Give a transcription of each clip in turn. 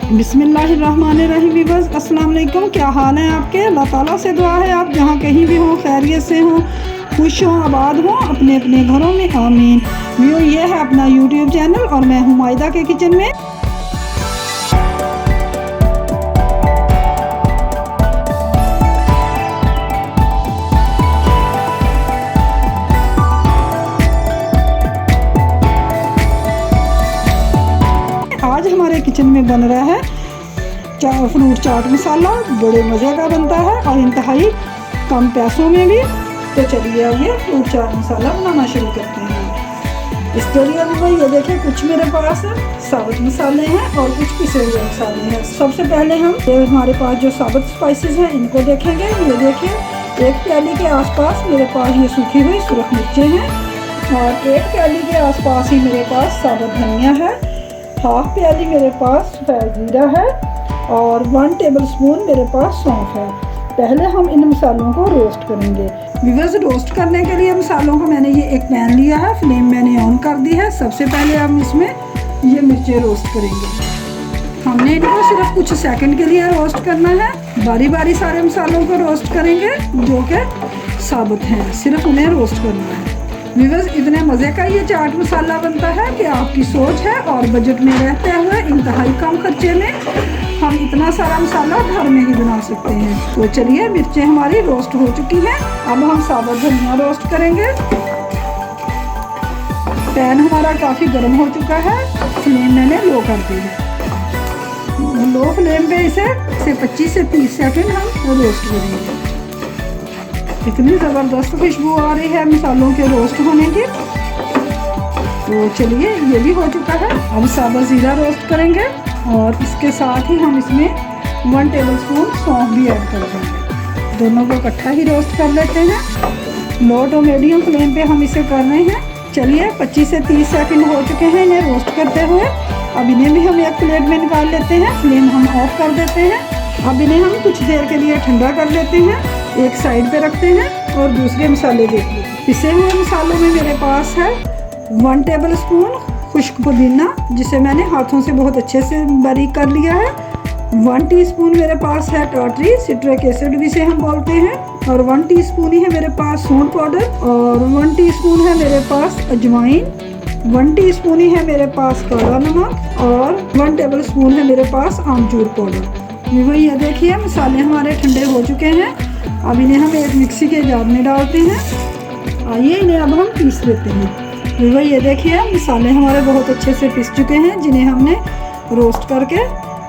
बिस्मिल्लाहिर्रहमानिर्रहीम वीवर्स, अस्सलाम वालेकुम। क्या हाल है आपके? अल्लाह ताला से दुआ है आप जहाँ कहीं भी हों खैरियत से हों, खुश हों, आबाद हों अपने अपने घरों में, आमीन। व्यू ये है अपना यूट्यूब चैनल और मैं हूँ मायदा के किचन में। आज हमारे किचन में बन रहा है फ्रूट चाट मसाला। बड़े मज़े का बनता है और इंतहाई कम पैसों में भी। तो चलिए अब ये फ्रूट चाट मसाला बनाना शुरू करते हैं। इसके लिए भी ये देखिए, कुछ मेरे पास साबुत मसाले हैं और कुछ पिसे हुए मसाले हैं। सबसे पहले हम हमारे पास जो साबुत स्पाइसेस हैं इनको देखेंगे। ये देखिए, 1 प्याली के आसपास मेरे पास ये सूखी हुई सुरख मिर्चें हैं और 1 प्याली के आसपास ही मेरे पास साबुत धनिया है। 1/2 प्याली मेरे पास सफ़ेद जीरा है और 1 टेबलस्पून मेरे पास सौंफ है। पहले हम इन मसालों को रोस्ट करेंगे। व्यूअर्स, रोस्ट करने के लिए मसालों को मैंने ये एक पैन लिया है, फ्लेम मैंने ऑन कर दी है। सबसे पहले हम इसमें ये मिर्चें रोस्ट करेंगे। हमने इनको सिर्फ कुछ सेकंड के लिए रोस्ट करना है। बारी बारी सारे मसालों को रोस्ट करेंगे जो कि साबुत हैं, सिर्फ उन्हें रोस्ट करना है। व्यूअर्स, इतने मज़े का ये चाट मसाला बनता है कि आपकी सोच है और बजट में रहते हुए इंतहाई कम खर्चे में हम इतना सारा मसाला घर में ही बना सकते हैं। तो चलिए, मिर्चें हमारी रोस्ट हो चुकी हैं। अब हम साबुत धनिया रोस्ट करेंगे। पैन हमारा काफ़ी गर्म हो चुका है, फ्लेम मैंने लो कर दी है। लो फ्लेम पे इसे 25 से 30 सेकंड हम रोस्ट करेंगे। इतनी ज़बरदस्त खुशबू आ रही है मसालों के रोस्ट होने की। तो चलिए, ये भी हो चुका है। अब साबुत ज़ीरा रोस्ट करेंगे और इसके साथ ही हम इसमें 1 टेबलस्पून सौंफ भी ऐड कर देंगे। दोनों को इकट्ठा ही रोस्ट कर लेते हैं। लो टू मीडियम फ्लेम पे हम इसे कर रहे हैं। चलिए, 25 से 30 सेकंड हो चुके हैं इन्हें रोस्ट करते हुए। अब इन्हें भी हम एक प्लेट में निकाल लेते हैं। फ्लेम हम ऑफ कर देते हैं। अब इन्हें हम कुछ देर के लिए ठंडा कर लेते हैं, एक साइड पे रखते हैं और दूसरे मसाले देख लेते हैं। पिसे हुए मसालों में मेरे पास है 1 टेबलस्पून खुश्क पुदीना, जिसे मैंने हाथों से बहुत अच्छे से बारीक कर लिया है। 1 टीस्पून मेरे पास है टाटरी, सिट्रिक एसिड जिसे हम बोलते हैं, और 1 टीस्पून ही है मेरे पास सौंठ पाउडर, और 1 टीस्पून है मेरे पास अजवाइन, 1 टीस्पून ही है मेरे पास काला नमक और 1 टेबलस्पून है मेरे पास आमचूर पाउडर। ये देखिए, मसाले हमारे ठंडे हो चुके हैं। अब इन्हें हम एक मिक्सी के जार में डालते हैं। आइए, इन्हें अब हम पीस लेते हैं। ये देखिए, मसाले हमारे बहुत अच्छे से पिस चुके हैं, जिन्हें हमने रोस्ट करके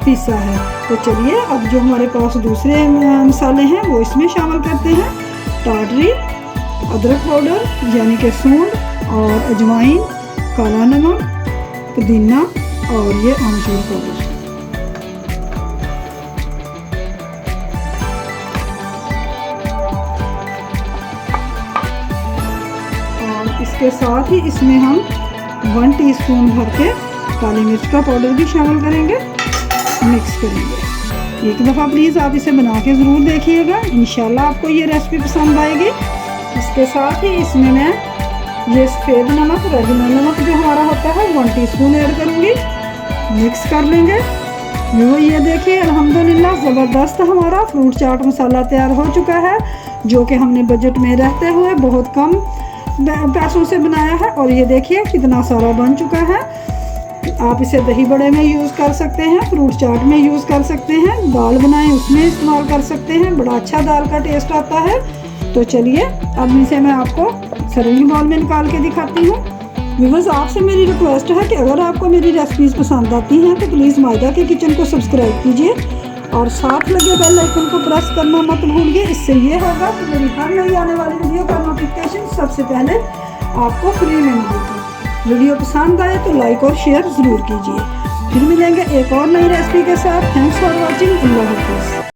पीसा है। तो चलिए, अब जो हमारे पास दूसरे मसाले हैं वो इसमें शामिल करते हैं। टाटरी, अदरक पाउडर यानी कि सूंड, और अजवाइन, काला नमक, पुदीना और ये आमचूर पाउडर। इसके साथ ही इसमें हम 1 टीस्पून भर के काली मिर्च का पाउडर भी शामिल करेंगे, मिक्स करेंगे। एक दफ़ा प्लीज़ आप इसे बना के ज़रूर देखिएगा, इंशाल्लाह आपको ये रेसिपी पसंद आएगी। इसके साथ ही इसमें मैं ये सफ़ेद नमक, रेगिनल नमक जो हमारा होता है 1 टीस्पून ऐड करूँगी, मिक्स कर लेंगे। ये देखिए, अल्हम्दुलिल्लाह ज़बरदस्त हमारा फ्रूट चाट मसाला तैयार हो चुका है, जो कि हमने बजट में रहते हुए बहुत कम पैसों से बनाया है। और ये देखिए कितना सारा बन चुका है। आप इसे दही बड़े में यूज़ कर सकते हैं, फ्रूट चाट में यूज़ कर सकते हैं, दाल बनाएं उसमें इस्तेमाल कर सकते हैं। बड़ा अच्छा दाल का टेस्ट आता है। तो चलिए, अब इसे मैं आपको सर्विंग बाउल में निकाल के दिखाती हूँ। व्यूअर्स, आपसे मेरी रिक्वेस्ट है कि अगर आपको मेरी रेसिपीज़ पसंद आती हैं तो प्लीज़ मायदा के किचन को सब्सक्राइब कीजिए और साथ लगे बेल आइकन को प्रेस करना मत भूलिए। इससे ये होगा कि मेरी हर नई आने वाली वीडियो का नोटिफिकेशन सबसे पहले आपको फ्री में मिलेगा। वीडियो पसंद आए तो लाइक और शेयर ज़रूर कीजिए। फिर मिलेंगे एक और नई रेसिपी के साथ। Thanks for watching. अल्लाह हाफ़िज़।